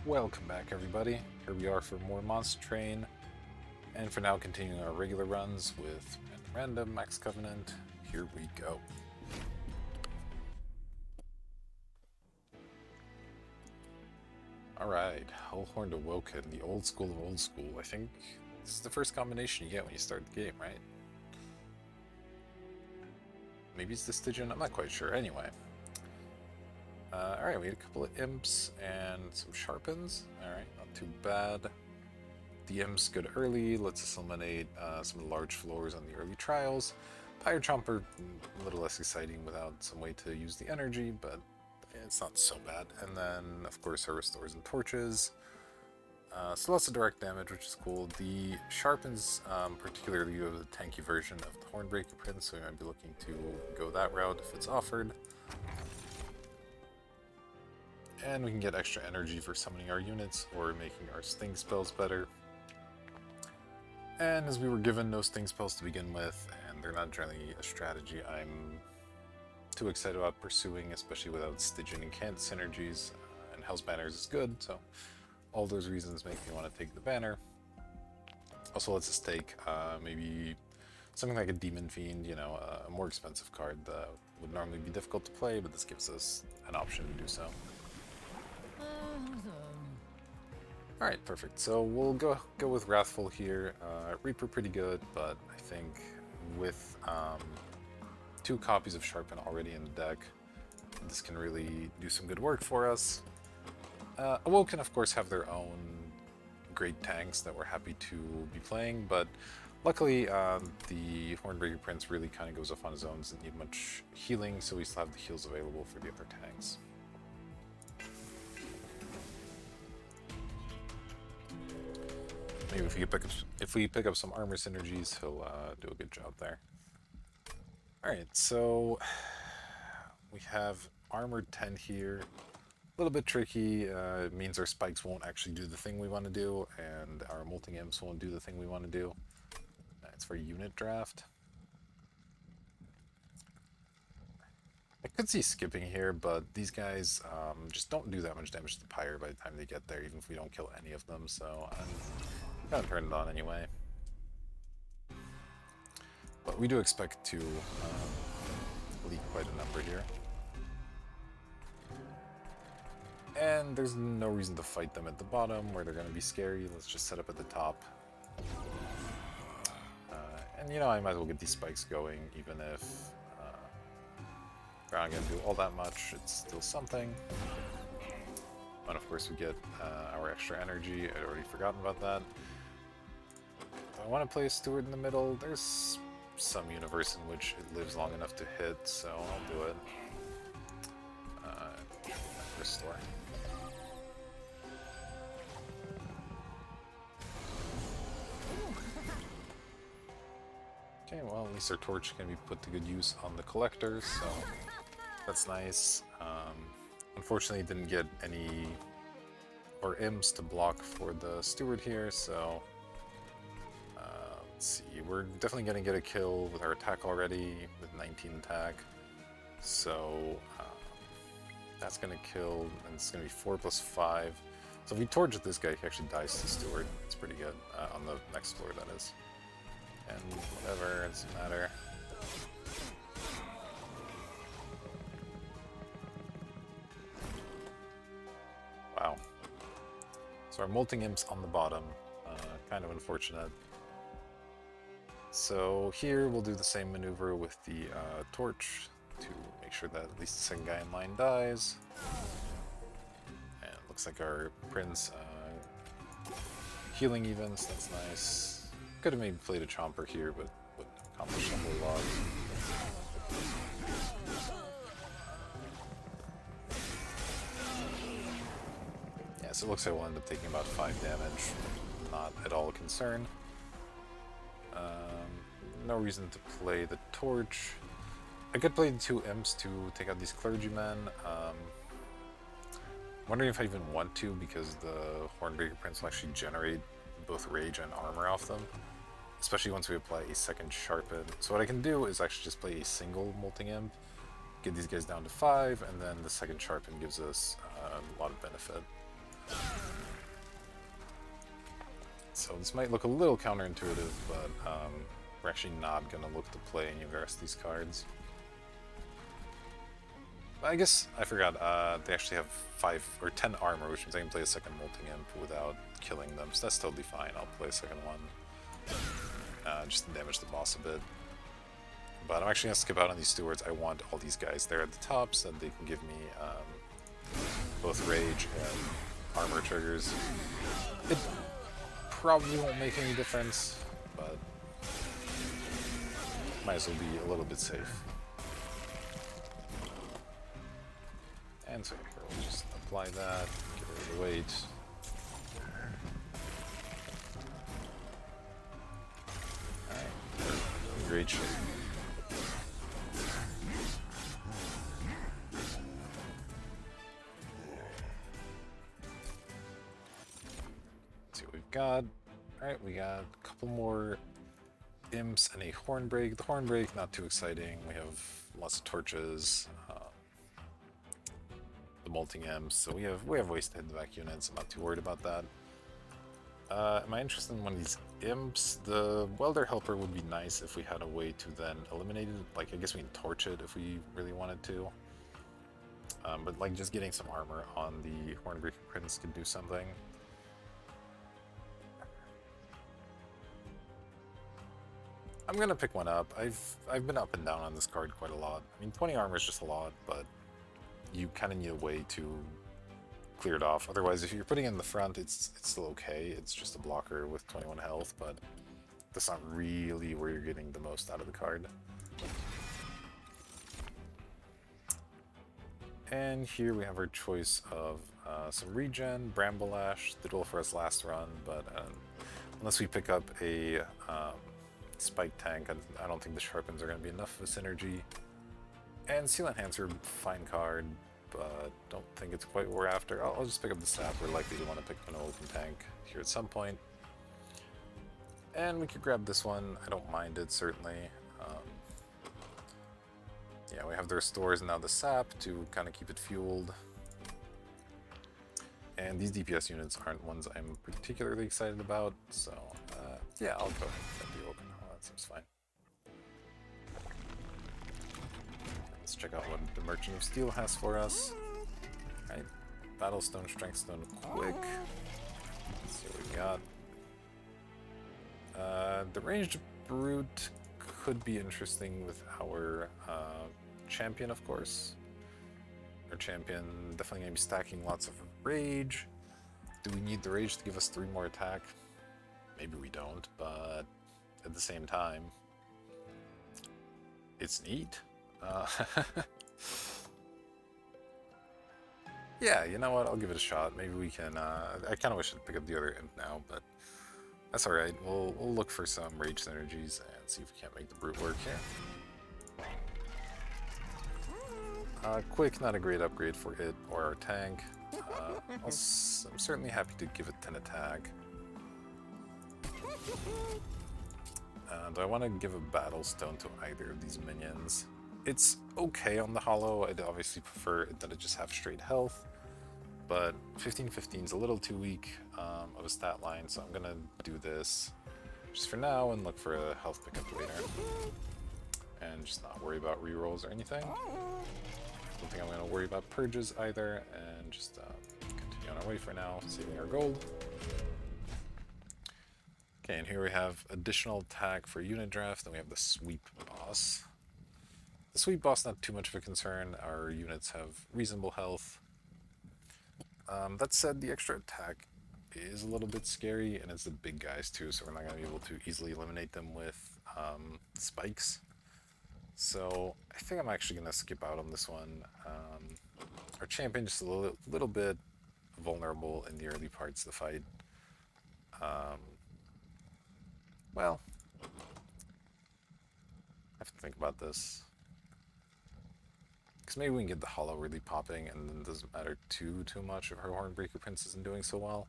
Welcome back, everybody. Here we are for more Monster Train, and for now, continuing our regular runs with Random Max Covenant. Here we go. Alright, Hullhorned Awoken, the old school of old school. I think this is the first combination you get when you start the game, right? Maybe it's the Stygian, I'm not quite sure. Anyway. Alright, we had a couple of Imps and some Sharpens. Alright, not too bad. The Imps good early, lets us eliminate some of the large floors on the early trials. Pyre Chomper, a little less exciting without some way to use the energy, but it's not so bad. And then, of course, our Restores and Torches. So lots of direct damage, which is cool. The Sharpens, particularly you have the tanky version of the Hornbreaker Prince, so we might be looking to go that route if it's offered. And we can get extra energy for summoning our units or making our Sting spells better. And as we were given no Sting spells to begin with, and they're not generally a strategy I'm too excited about pursuing, especially without Stygian and Cant synergies, and Hell's Banners is good, so all those reasons make me want to take the banner. Also lets us take maybe something like a Demon Fiend, you know, a more expensive card that would normally be difficult to play, but this gives us an option to do so. Alright, perfect. So we'll go with Wrathful here. Reaper pretty good, but I think with 2 copies of Sharpen already in the deck, this can really do some good work for us. Awoken, of course, have their own great tanks that we're happy to be playing, but luckily the Hornbreaker Prince really kind of goes off on his own, doesn't need much healing, so we still have the heals available for the other tanks. Maybe if we pick up some armor synergies, he'll do a good job there. Alright, so we have armored 10 here. A little bit tricky. It means our spikes won't actually do the thing we want to do, and our molting imps won't do the thing we want to do. It's for unit draft. I could see skipping here, but these guys just don't do that much damage to the Pyre by the time they get there, even if we don't kill any of them, so I'm gonna turn it on anyway. But we do expect to leak quite a number here. And there's no reason to fight them at the bottom where they're going to be scary. Let's just set up at the top. And you know, I might as well get these spikes going, even if they're not going to do all that much. It's still something. And of course we get our extra energy. I'd already forgotten about that. I want to play a Steward in the middle. There's some universe in which it lives long enough to hit, so I'll do it. Restore. Okay, well, at least our torch can be put to good use on the collectors, so that's nice. Unfortunately, didn't get any or imps to block for the Steward here, so let's see. We're definitely going to get a kill with our attack already with 19 attack, so that's going to kill, and it's going to be 4 + 5. So if we torch at this guy, he actually dies to Steward. It's pretty good on the next floor, that is. And whatever, it doesn't matter. Wow. So our molting imps on the bottom, kind of unfortunate. So here we'll do the same maneuver with the torch to make sure that at least the second guy in line dies. And it looks like our prince healing events, that's nice. Could have maybe played a Chomper here, but wouldn't have accomplished a whole lot. Yeah, so it looks like we'll end up taking about 5 damage. Not at all a concern. No reason to play the torch. I could play the 2 imps to take out these clergymen. Wondering if I even want to, because the Hornbreaker Prince will actually generate both rage and armor off them, especially once we apply a second Sharpen. So what I can do is actually just play a single Molting Imp, get these guys down to 5, and then the second Sharpen gives us a lot of benefit. So this might look a little counterintuitive, but we're actually not going to look to play any of the rest of these cards. I guess I forgot, they actually have 5 or 10 armor, which means I can play a second Molting Imp without killing them, so that's totally fine. I'll play a second one, just to damage the boss a bit. But I'm actually going to skip out on these stewards. I want all these guys there at the top so that they can give me both rage and armor triggers. It probably won't make any difference, but might as well be a little bit safe. And so here, we'll just apply that, get rid of the weight. Alright, great shape. Let's see what we've got. Alright, we got a couple more imps and a Hornbreak. The Hornbreak, not too exciting. We have lots of torches. The Molting Imps, so we have ways to hit the back units. I'm not too worried about that. Am I interested in one of these imps? The Welder Helper would be nice if we had a way to then eliminate it. Like, I guess we can torch it if we really wanted to. But like, just getting some armor on the Hornbreaker Prince could do something. I'm gonna pick one up. I've been up and down on this card quite a lot. I mean, 20 armor is just a lot, but you kind of need a way to clear it off. Otherwise, if you're putting it in the front, it's still okay. It's just a blocker with 21 health, but that's not really where you're getting the most out of the card. And here we have our choice of some regen. Bramble Ash did well for us last run, but unless we pick up a Spike Tank, I don't think the Sharpens are going to be enough of a synergy. And Seal Enhancer, fine card, but don't think it's quite what we're after. I'll just pick up the Sap. We're likely to want to pick up an Open Tank here at some point. And we could grab this one. I don't mind it, certainly. Yeah, we have the Restores and now the Sap to kind of keep it fueled. And these DPS units aren't ones I'm particularly excited about, so yeah, I'll go ahead and get the Open. Oh, that seems fine. Let's check out what the Merchant of Steel has for us. Alright, Battlestone, Strengthstone, Quick. Let's see what we got. The Ranged Brute could be interesting with our champion, of course. Our champion definitely going to be stacking lots of rage. Do we need the rage to give us 3 more attack? Maybe we don't, but at the same time, it's neat. Yeah, you know what? I'll give it a shot. Maybe we can. I kind of wish I'd pick up the other imp now, but that's all right. We'll look for some rage synergies and see if we can't make the brute work here. Quick, not a great upgrade for it or our tank. I'm certainly happy to give it 10 attack. Do I want to give a Battle Stone to either of these minions? It's okay on the Hollow. I'd obviously prefer that it just have straight health, but 15-15 is a little too weak of a stat line, so I'm gonna do this just for now and look for a health pickup later. And just not worry about rerolls or anything. Don't think I'm gonna worry about purges either, and just continue on our way for now, saving our gold. Okay, and here we have additional attack for unit draft, then we have the Sweep Boss. The Sweep Boss, not too much of a concern. Our units have reasonable health. That said, the extra attack is a little bit scary, and it's the big guys too, so we're not going to be able to easily eliminate them with spikes. So I think I'm actually going to skip out on this one. Our champion just a little bit vulnerable in the early parts of the fight. Well, I have to think about this. Because maybe we can get the Hollow really popping, and then it doesn't matter too much if her Hornbreaker Prince isn't doing so well.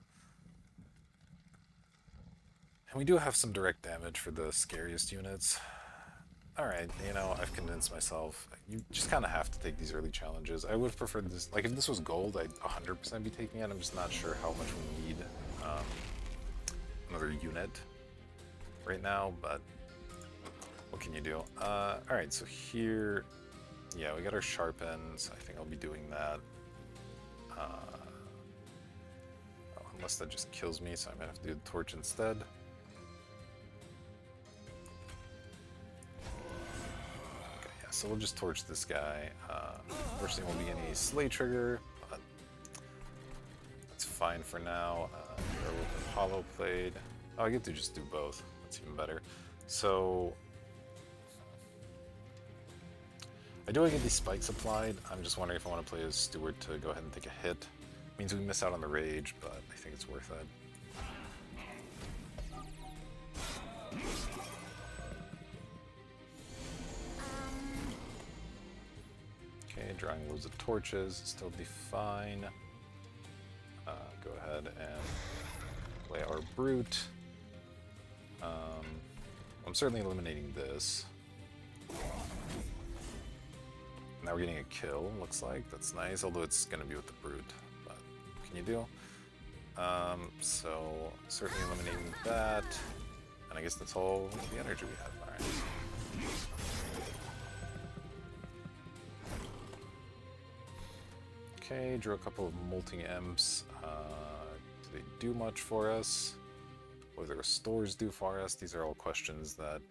And we do have some direct damage for the scariest units. Alright, you know, I've convinced myself. You just kind of have to take these early challenges. I would have preferred this. Like, if this was gold, I'd 100% be taking it. I'm just not sure how much we need another unit right now, but what can you do? Alright, so here, yeah, we got our sharpens. I think I'll be doing that. Unless that just kills me, so I might have to do the torch instead. So we'll just torch this guy. Unfortunately, won't be any slay trigger, but that's fine for now. With Hollow Blade. Oh, I get to just do both. That's even better. So I do want to get these spikes applied. I'm just wondering if I want to play as Steward to go ahead and take a hit. Means we miss out on the rage, but I think it's worth it. Okay, drawing loads of torches, still be fine. Go ahead and play our brute. I'm certainly eliminating this. Now we're getting a kill, looks like. That's nice, although it's going to be with the brute. But what can you do? So certainly eliminating that. And I guess that's all the energy we have. Alright. Okay, drew a couple of molting imps. Do they do much for us? What do the restores do for us? These are all questions that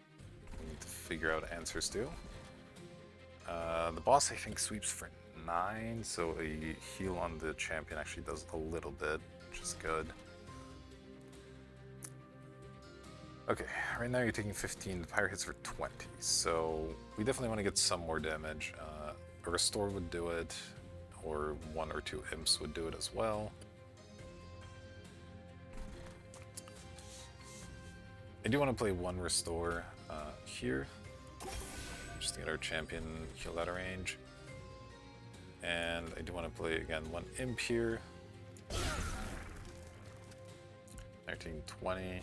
we need to figure out answers to. The boss, I think, sweeps for 9, so a heal on the champion actually does a little bit, which is good. Okay, right now you're taking 15, the pyre hits for 20, so we definitely want to get some more damage. A restore would do it, or 1 or 2 imps would do it as well. I do want to play 1 restore here, just to get our champion healed out of range. And I do want to play, again, 1 imp here. 19, 20.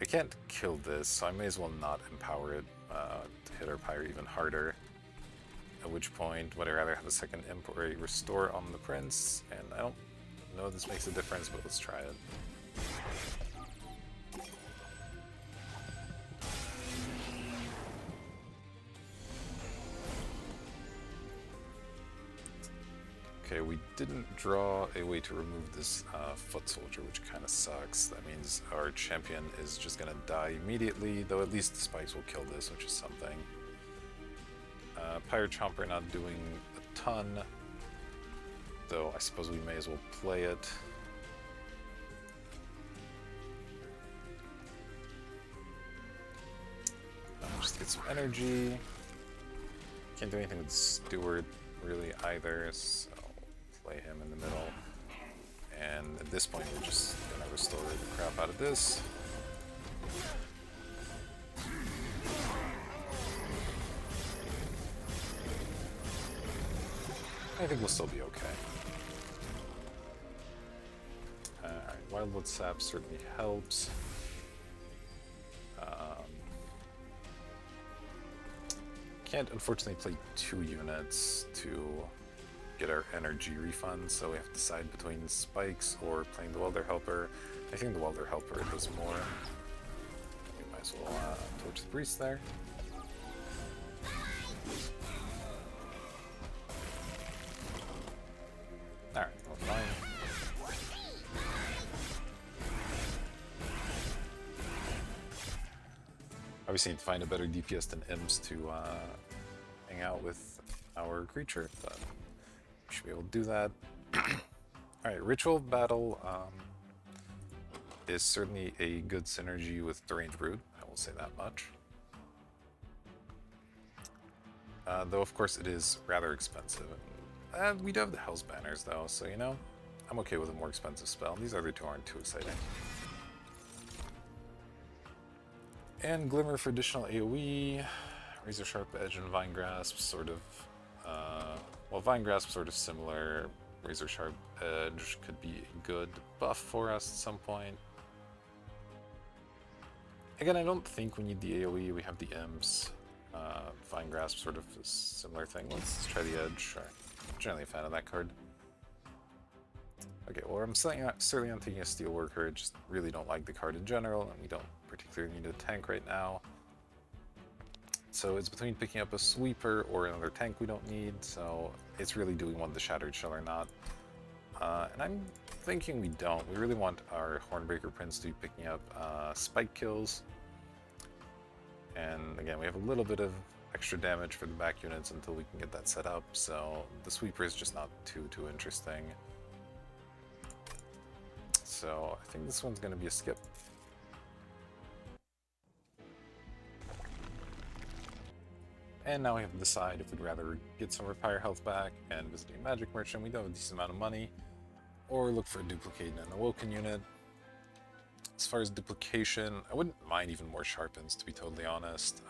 I can't kill this, so I may as well not empower it to hit our pyre even harder. At which point, would I rather have a second imp or a restore on the prince? And I don't know if this makes a difference, but let's try it. Okay, we didn't draw a way to remove this foot soldier, which kind of sucks. That means our champion is just gonna die immediately, though at least the spikes will kill this, which is something. Pyre Chomper not doing a ton, though I suppose we may as well play it. Just get some energy. Can't do anything with Steward really either, so play him in the middle. And at this point we're just gonna restore the crap out of this. I think we'll still be okay. Alright, Wildwood Sap certainly helps. Can't unfortunately play 2 units to get our energy refund, so we have to decide between spikes or playing the Welder Helper. I think the Welder Helper does more. We might as well torch the priest there. Alright, well, fine. Obviously need to find a better DPS than imps to hang out with our creature, but we should be able to do that. Alright, Ritual Battle is certainly a good synergy with Deranged Brute, I will say that much. Though of course it is rather expensive. We do have the Hell's Banners though, so you know, I'm okay with a more expensive spell. These other 2 aren't too exciting. And Glimmer for additional AoE, Razor Sharp Edge and Vine Grasp sort of, well, Vine Grasp sort of similar, Razor Sharp Edge could be a good buff for us at some point. Again, I don't think we need the AoE. We have the Imps. Fine Grasp, sort of a similar thing. Let's try the Edge. Sure. Generally a fan of that card. Okay, well, I'm certainly not taking a Steelworker. I just really don't like the card in general, and we don't particularly need a tank right now. So it's between picking up a Sweeper or another tank we don't need, so it's really do we want the Shattered Shell or not. And I'm thinking we don't. We really want our Hornbreaker Prince to be picking up spike kills. And again, we have a little bit of extra damage for the back units until we can get that set up, so the Sweeper is just not too interesting. So I think this one's going to be a skip. And now we have to decide if we'd rather get some Repair health back and visit a Magic Merchant, we do have a decent amount of money, or look for a Duplicate in an Awoken unit. As far as duplication, I wouldn't mind even more Sharpens, to be totally honest.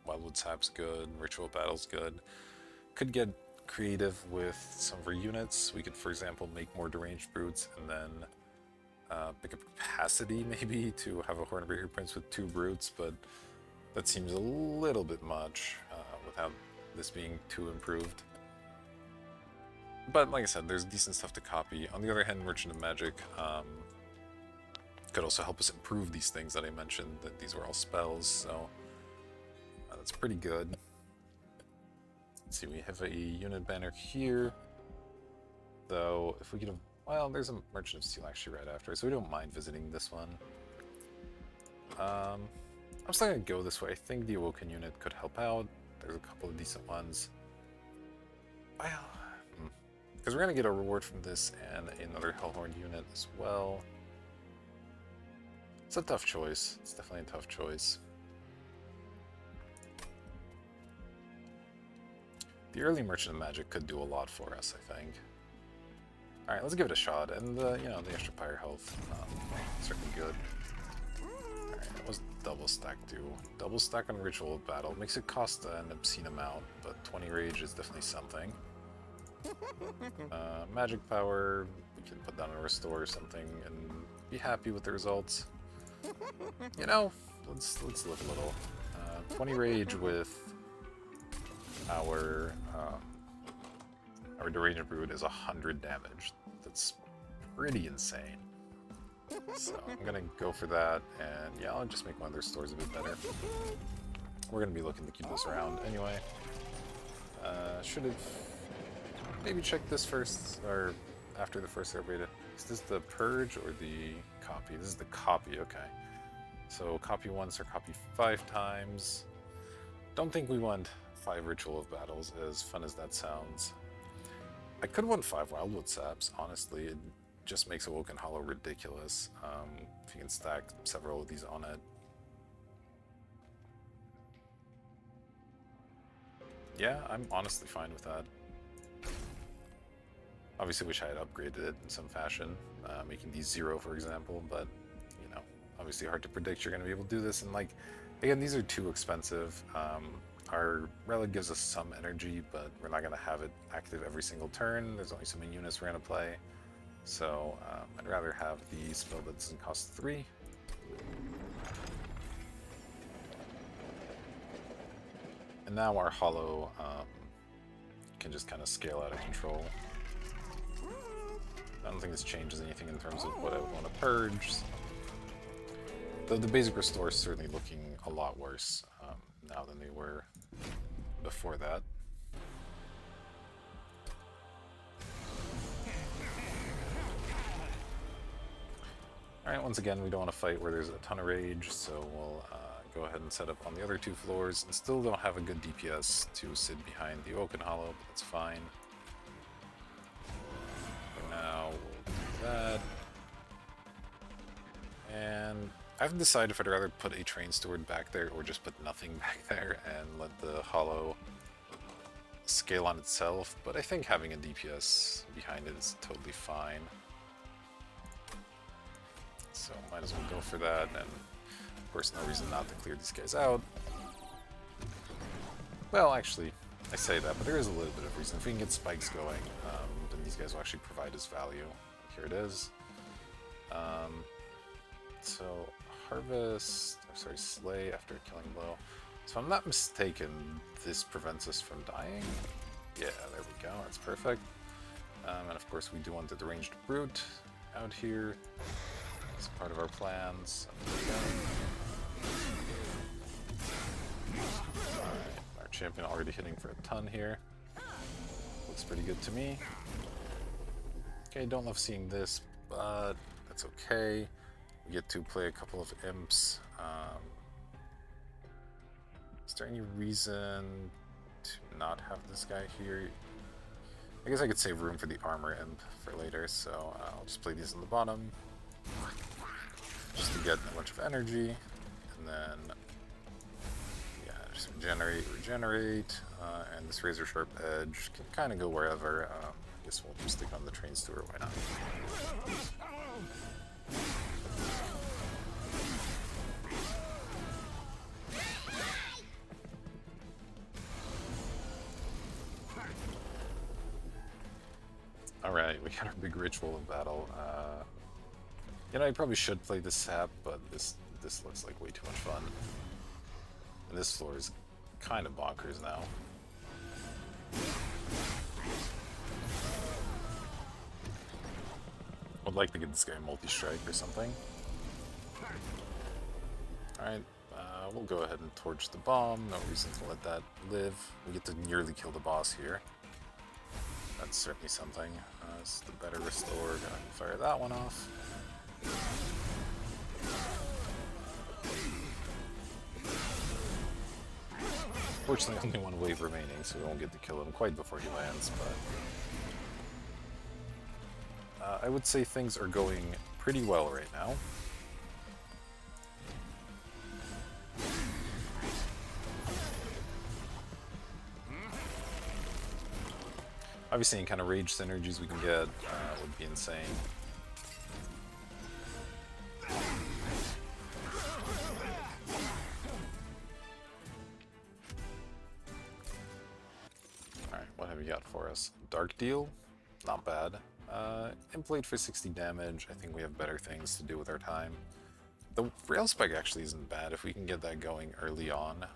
Wildwood Sap's good, Ritual Battle's good. Could get creative with some of our units. We could, for example, make more Deranged Brutes and then pick up capacity, maybe, to have a Hornbreaker Prince with 2 Brutes, but that seems a little bit much without this being too improved. But like I said, there's decent stuff to copy. On the other hand, Merchant of Magic could also help us improve these things that I mentioned, that these were all spells, so that's pretty good. Let's see, we have a unit banner here, though if we could have, well, there's a Merchant of Steel actually right after, so we don't mind visiting this one. I'm still gonna go this way. I think the Awoken unit could help out. There's a couple of decent ones. Well, because we're gonna get a reward from this and another Hellhorn unit as well. It's a tough choice. It's definitely a tough choice. The early Merchant of Magic could do a lot for us, I think. Alright, let's give it a shot. And, you know, the extra fire health, certainly good. Alright, that was double stack too. Double stack on Ritual of Battle. Makes it cost an obscene amount, but 20 rage is definitely something. Magic power, we can put down a restore or something and be happy with the results. You know, let's live a little. 20 rage with our Deranged Brood is 100 damage. That's pretty insane. So I'm gonna go for that, and yeah, I'll just make one of their stores a bit better. We're gonna be looking to keep this around anyway. Should have maybe checked this first, or after the first air beta. Is this the purge or the copy? This is the copy, okay. So copy once or copy 5 times. Don't think we want 5 Ritual of Battles, as fun as that sounds. I could want 5 Wildwood Saps, honestly. It just makes Awoken Hollow ridiculous, if you can stack several of these on it. Yeah, I'm honestly fine with that. Obviously wish I had upgraded it in some fashion, making these 0, for example, but, you know, obviously hard to predict you're going to be able to do this, and, like, again, these are too expensive. Our Relic gives us some energy, but we're not going to have it active every single turn. There's only so many units we're going to play, so I'd rather have the spell that doesn't cost 3. And now our Hollow can just kind of scale out of control. I don't think this changes anything in terms of what I would want to purge. Though the basic restore is certainly looking a lot worse now than they were before that. Alright, once again, we don't want to fight where there's a ton of rage, so we'll go ahead and set up on the other 2 floors, and still don't have a good DPS to sit behind the Awoken Hollow, but that's fine. For now, we'll do that. And I haven't decided if I'd rather put a Train Steward back there or just put nothing back there and let the Hollow scale on itself, but I think having a DPS behind it is totally fine. So might as well go for that, and of course no reason not to clear these guys out. Well, actually, I say that, but there is a little bit of reason. If we can get spikes going, then these guys will actually provide us value. Here it is. So harvest, sorry, slay after a killing blow. So if I'm not mistaken, this prevents us from dying. Yeah, there we go, that's perfect. And of course we do want the deranged brute out here. It's part of our plans. Alright, our champion already hitting for a ton here. Looks pretty good to me. Okay, don't love seeing this, but that's okay. We get to play a couple of imps. Is there any reason to not have this guy here? I guess I could save room for the armor imp for later, so I'll just play these on the bottom. Just to get a bunch of energy, and then yeah, just regenerate, and this razor sharp edge can kind of go wherever. I guess we'll just stick on the train steward, why not? Alright, we got our big ritual of battle. You know, I probably should play this sap, but this looks like way too much fun. And this floor is kind of bonkers now. Would like to get this guy multi-strike or something. Alright, we'll go ahead and torch the bomb. No reason to let that live. We get to nearly kill the boss here. That's certainly something. It's the better restore. Gonna fire that one off. Fortunately, only one wave remaining, so we won't get to kill him quite before he lands, but I would say things are going pretty well right now. Obviously, any kind of rage synergies we can get would be insane. Alright, what have you got for us? Dark Deal? Not bad. Implate for 60 damage. I think we have better things to do with our time. The Rail Spike actually isn't bad if we can get that going early on,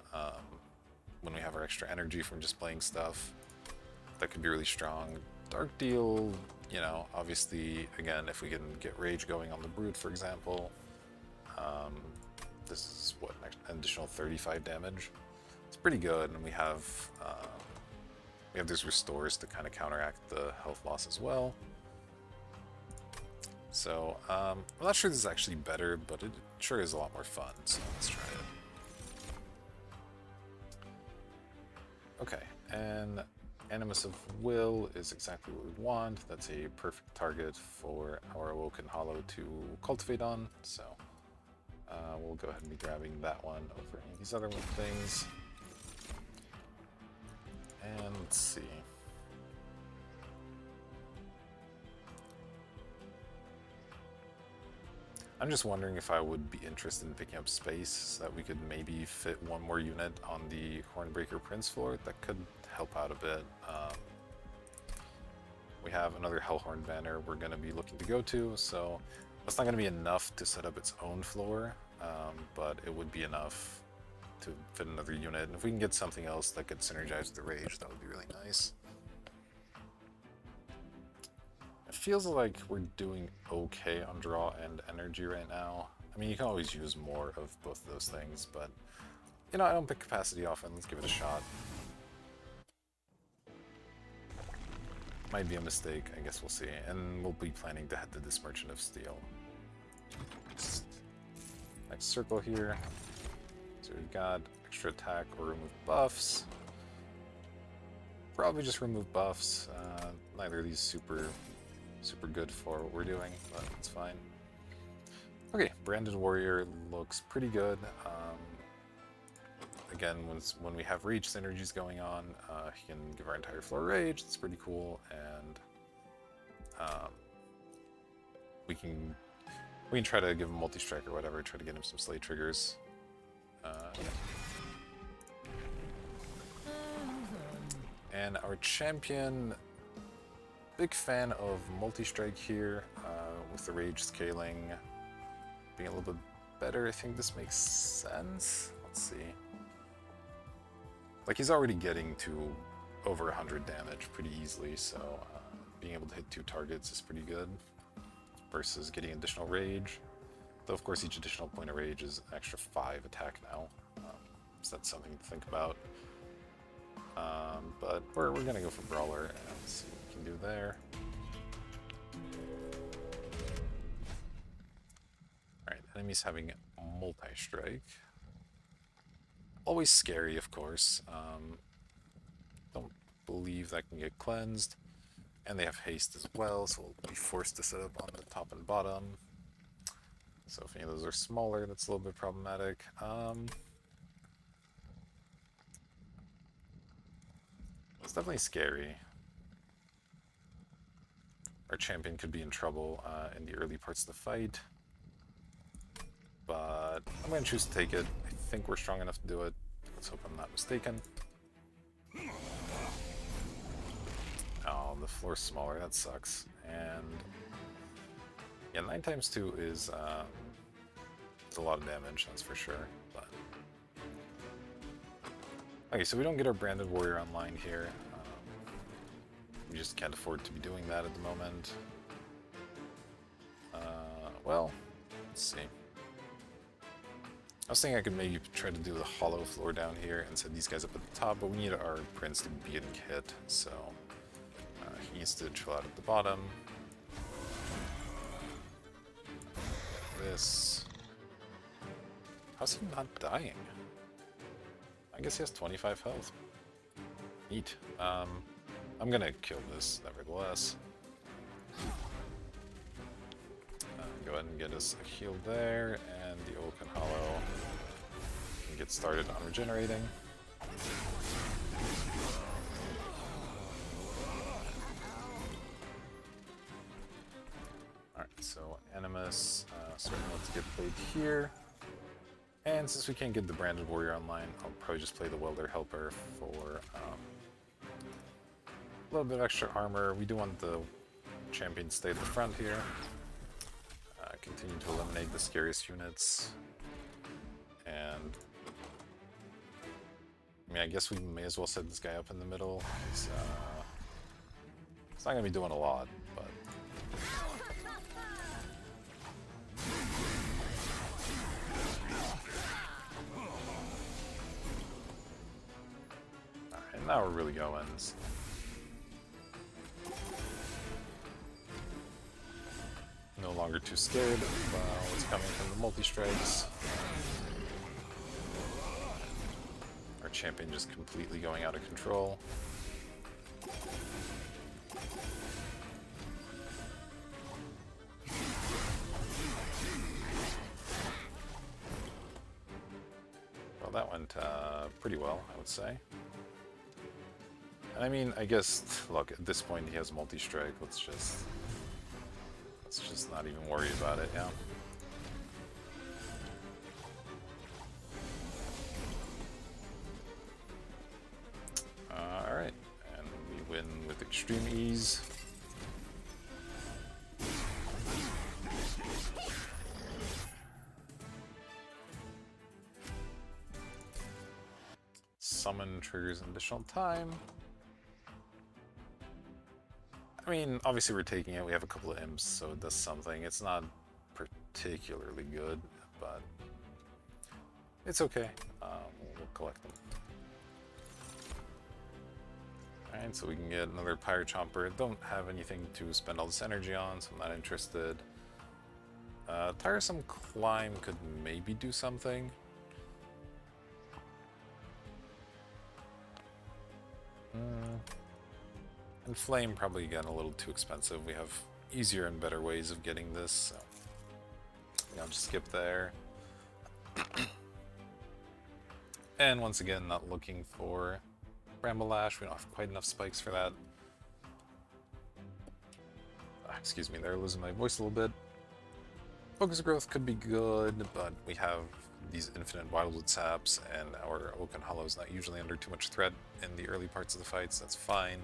when we have our extra energy from just playing stuff. That could be really strong. Dark Deal, you know, obviously, again, if we can get Rage going on the Brute, for example, this is, what, an additional 35 damage? It's pretty good, and we have these restores to kind of counteract the health loss as well. So, I'm not sure this is actually better, but it sure is a lot more fun, so let's try it. Okay, and Animus of Will is exactly what we want. That's a perfect target for our Awoken Hollow to cultivate on, so we'll go ahead and be grabbing that one over any of these other things. And let's see. I'm just wondering if I would be interested in picking up space so that we could maybe fit one more unit on the Hornbreaker Prince floor. That could help out a bit. We have another Hellhorn banner we're going to be looking to go to, so that's not going to be enough to set up its own floor, but it would be enough to fit another unit. And if we can get something else that could synergize with the Rage, that would be really nice. It feels like we're doing okay on draw and energy right now. I mean, you can always use more of both of those things, but, you know, I don't pick capacity often. Let's give it a shot. Might be a mistake, I guess we'll see. And we'll be planning to head to this Merchant of Steel. Next circle here. So we've got extra attack or remove buffs. Probably just remove buffs. Neither of these super good for what we're doing, but it's fine. Okay, Branded Warrior looks pretty good. Again, when we have Rage synergies going on, he can give our entire floor Rage. That's pretty cool, and we can try to give him multi-strike or whatever. Try to get him some slay triggers. Yeah. And our champion, big fan of multi-strike here, with the Rage scaling being a little bit better, I think this makes sense. Let's see. Like, he's already getting to over 100 damage pretty easily, so being able to hit 2 targets is pretty good versus getting additional rage. Though, of course, each additional point of rage is an extra 5 attack now, so that's something to think about. But we're going to go for Brawler and see what we can do there. Alright, enemies having multi-strike. Always scary, of course. Don't believe that can get cleansed. And they have haste as well, so we'll be forced to set up on the top and bottom. So if any of those are smaller, that's a little bit problematic. It's definitely scary. Our champion could be in trouble in the early parts of the fight. But I'm going to choose to take it. I think we're strong enough to do it. Let's hope I'm not mistaken. Oh, the floor's smaller. That sucks. And yeah, 9 times 2 is it's a lot of damage, that's for sure. But okay, so we don't get our Branded Warrior online here. We just can't afford to be doing that at the moment. Well, let's see. I was thinking I could maybe try to do the hollow floor down here and set these guys up at the top, but we need our Prince to be getting hit, so he needs to chill out at the bottom. This... How's he not dying? I guess he has 25 health. Neat. I'm gonna kill this, nevertheless. Go ahead and get us a heal there, and the Oaken Hollow can get started on regenerating. Alright, so Animus starting to get played here. And since we can't get the Branded Warrior online, I'll probably just play the Welder Helper for a little bit of extra armor. We do want the champion to stay at the front here. Continue to eliminate the scariest units. And I mean, I guess we may as well set this guy up in the middle. He's not going to be doing a lot, but... Alright, now we're really going. No longer too scared of what's coming from the multi-strikes. Our champion just completely going out of control. Well, that went pretty well, I would say. And I mean, I guess, look, at this point he has multi-strike. Let's just not even worry about it, yeah. Alright, and we win with extreme ease. Summon triggers an additional time. I mean, obviously we're taking it. We have a couple of imps, so it does something. It's not particularly good, but it's okay. We'll collect them. Alright, so we can get another Pyre Chomper. Don't have anything to spend all this energy on, so I'm not interested. Tiresome Climb could maybe do something. And Flame probably, again, a little too expensive. We have easier and better ways of getting this, so I'll just skip there. And once again, not looking for Bramble Lash. We don't have quite enough spikes for that. Excuse me there, losing my voice a little bit. Focus Growth could be good, but we have these infinite Wildwood Saps, and our Oaken Hollow is not usually under too much threat in the early parts of the fights. That's fine.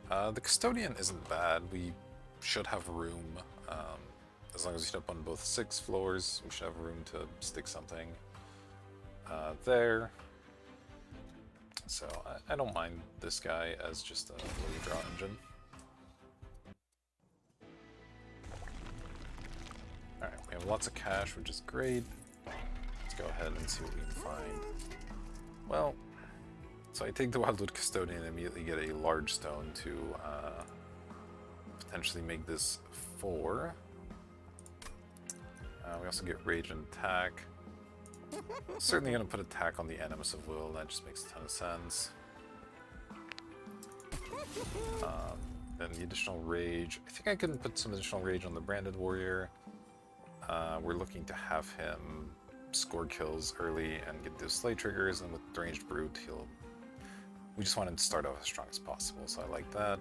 The Custodian isn't bad. We should have room, as long as we hit up on both 6 floors, we should have room to stick something there. So I don't mind this guy as just a little draw engine. Alright, we have lots of cash, which is great. Let's go ahead and see what we can find. Well, so I take the Wildwood Custodian and immediately get a large stone to potentially make this 4. We also get Rage and Attack. Certainly going to put Attack on the Animus of Will, that just makes a ton of sense. Then the additional Rage. I think I can put some additional Rage on the Branded Warrior. We're looking to have him score kills early and get those Slay triggers, and with Ranged Brute, we just want him to start off as strong as possible, so I like that.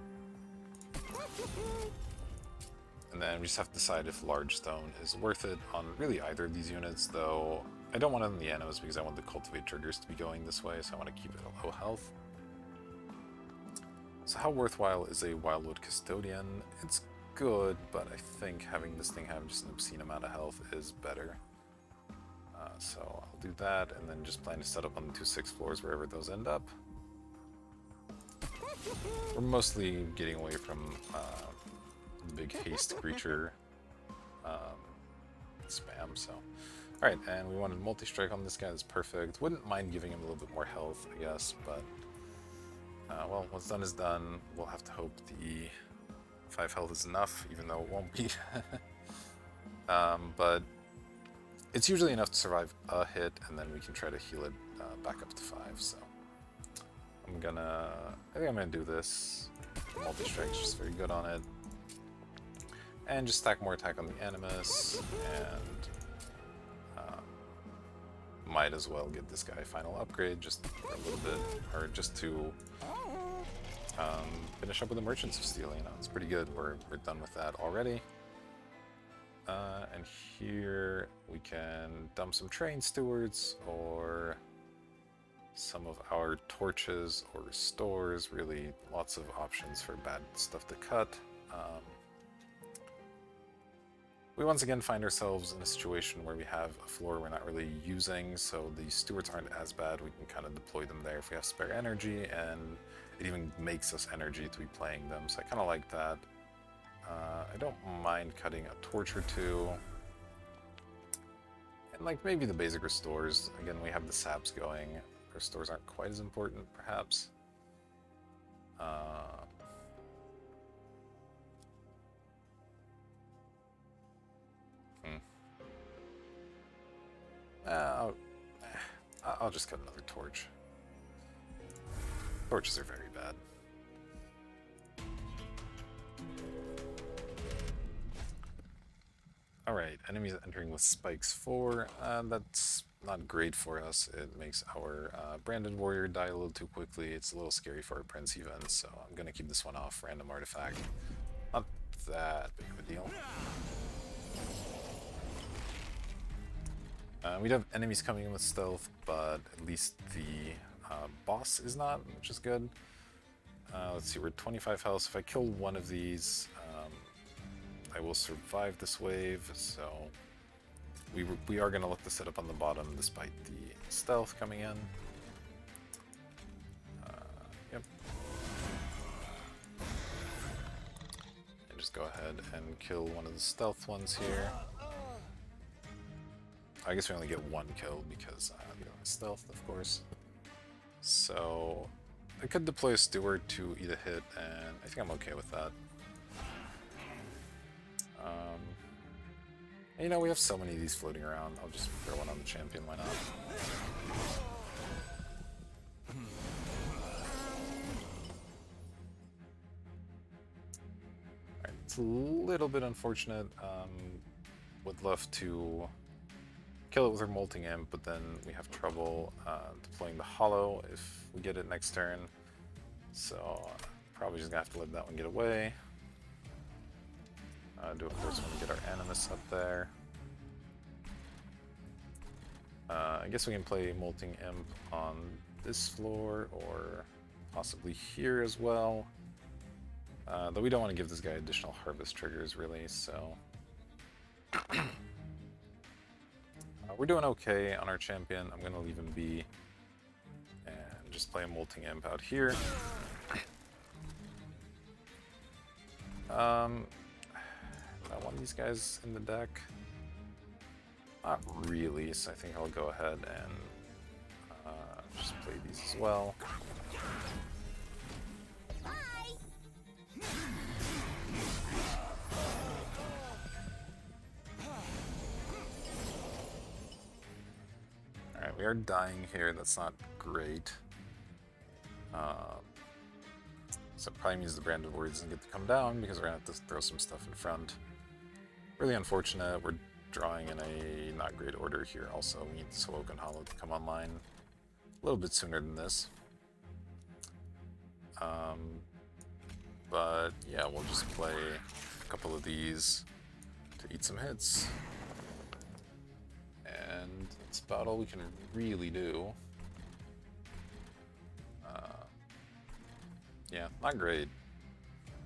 And then we just have to decide if Large Stone is worth it on really either of these units, though I don't want it on the Animus because I want the Cultivate triggers to be going this way, so I want to keep it at low health. So how worthwhile is a Wildwood Custodian? It's good, but I think having this thing have just an obscene amount of health is better. So I'll do that, and then just plan to set up on the 2 6 floors wherever those end up. We're mostly getting away from the big haste creature spam, so. Alright, and we wanted multi-strike on this guy, that's perfect. Wouldn't mind giving him a little bit more health, I guess, but well, what's done is done. We'll have to hope the 5 health is enough, even though it won't be. But it's usually enough to survive a hit, and then we can try to heal it back up to 5, so. I think I'm gonna do this. Multi-strike's just very good on it. And just stack more attack on the Animus, and might as well get this guy final upgrade just for a little bit, or just to finish up with the Merchants of Steel. You know, it's pretty good. We're done with that already. And here we can dump some Train Stewards, or some of our torches, or restores. Really lots of options for bad stuff to cut. We once again find ourselves in a situation where we have a floor we're not really using, so the stewards aren't as bad. We can kind of deploy them there if we have spare energy, and it even makes us energy to be playing them, so I kind of like that. I don't mind cutting a torch or 2. And like maybe the basic restores. Again, we have the saps going. Restores aren't quite as important, perhaps. I'll just cut another torch. Torches are very bad. Alright, enemies entering with spikes 4. That's not great for us. It makes our Branded Warrior die a little too quickly. It's a little scary for our Prince even, so I'm going to keep this one off. Random artifact. Not that big of a deal. We'd have enemies coming in with stealth, but at least the boss is not, which is good. Let's see, we're at 25 health. So if I kill one of these, I will survive this wave, so we are going to look to set up on the bottom despite the stealth coming in. Yep. And just go ahead and kill one of the stealth ones here. I guess we only get 1 kill because we don't have stealth, of course. So I could deploy a steward to eat a hit, and I think I'm okay with that. You know, we have so many of these floating around. I'll just throw one on the champion, why not? Alright, it's a little bit unfortunate. Would love to kill it with our Molting Imp, but then we have trouble deploying the Hollow if we get it next turn. So probably just gonna have to let that one get away. Do of course want to get our Animus up there. I guess we can play Molting Imp on this floor, or possibly here as well. Though we don't want to give this guy additional harvest triggers, really, so. We're doing okay on our champion. I'm gonna leave him be and just play a Molting Imp out here. I want these guys in the deck. Not really, so I think I'll go ahead and just play these as well. Alright, we are dying here. That's not great. So it probably means the Brand of Words doesn't get to come down because we're going to have to throw some stuff in front. Really unfortunate. We're drawing in a not great order here also. We need this Awoken Hollow to come online a little bit sooner than this. But yeah, we'll just play a couple of these to eat some hits. And that's about all we can really do. Yeah, not great.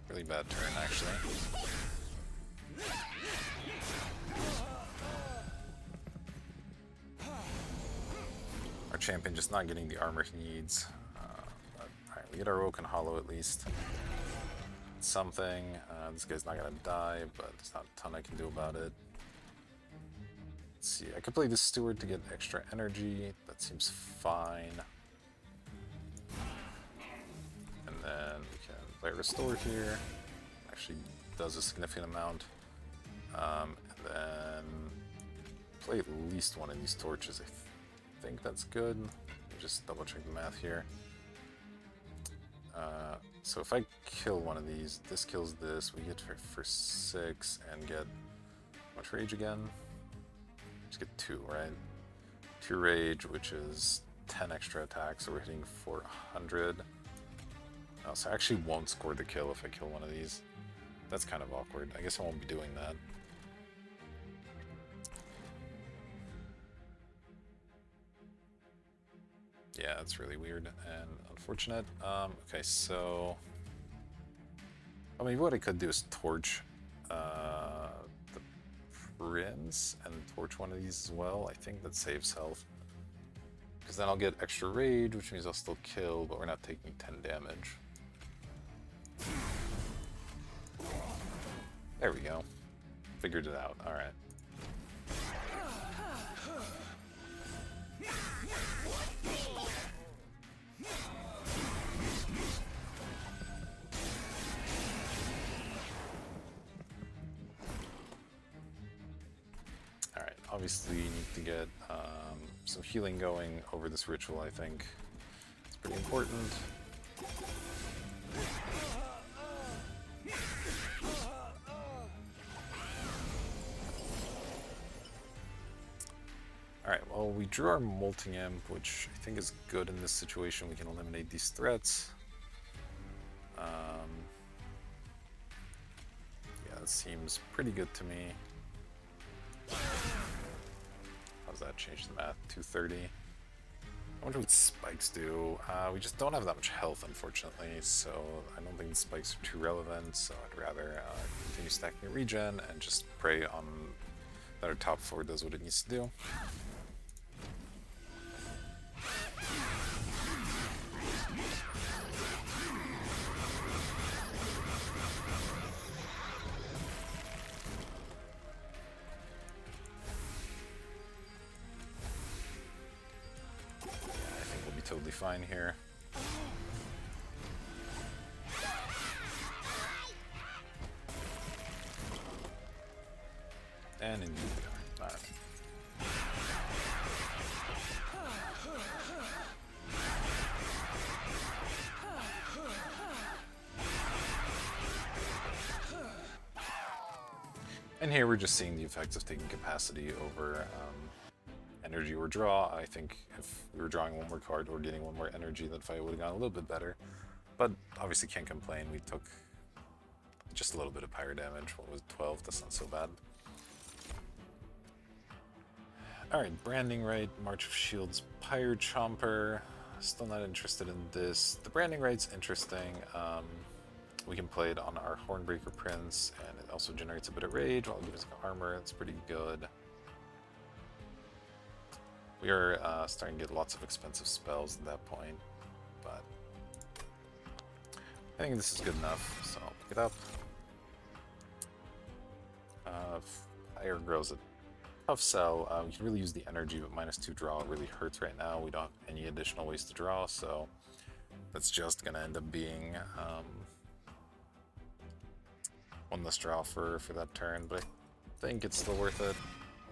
Really bad turn, actually. Our champion just not getting the armor he needs. Alright, we get our Awoken Hollow at least. Something. This guy's not gonna die, but there's not a ton I can do about it. Let's see, I could play the Steward to get extra energy. That seems fine. And then we can play Restore here. Actually does a significant amount. And then play at least one of these torches. I think that's good. Just double check the math here. So if I kill one of these, this kills this, we get for 6 and get much rage again. Just get 2, right? 2 rage, which is 10 extra attacks, so we're hitting for 100. Oh, so I actually won't score the kill if I kill one of these. That's kind of awkward. I guess I won't be doing that. Yeah, that's really weird and unfortunate. Okay, so... I mean, what I could do is torch the Prince and torch one of these as well. I think that saves health. Because then I'll get extra rage, which means I'll still kill, but we're not taking 10 damage. There we go. Figured it out. Alright. Alright, obviously you need to get some healing going over this ritual, I think. It's pretty important. Alright, well, we drew our Molting Imp, which I think is good in this situation. We can eliminate these threats. Yeah, that seems pretty good to me. How's that change the math? 230. I wonder what spikes do. We just don't have that much health, unfortunately, so I don't think the spikes are too relevant, so I'd rather continue stacking regen and just pray on that our top 4 does what it needs to do. Totally fine here. And indeed we are. Alright. And here we're just seeing the effects of taking capacity over energy or draw. I think if we were drawing one more card or getting one more energy, that fight would have gone a little bit better. But obviously can't complain. We took just a little bit of pyro damage. What was it, 12? That's not so bad. Alright, Branding Rite, March of Shields, Pyre Chomper. Still not interested in this. The Branding Rite's interesting. we can play it on our Hornbreaker Prince, and it also generates a bit of rage while giving us armor. It's pretty good. We are starting to get lots of expensive spells at that point, but I think this is good enough, so I'll pick it up. Fire grows a tough sell. We can really use the energy, but -2 draw really hurts right now. We don't have any additional ways to draw, so that's just gonna end up being one less draw for that turn, but I think it's still worth it.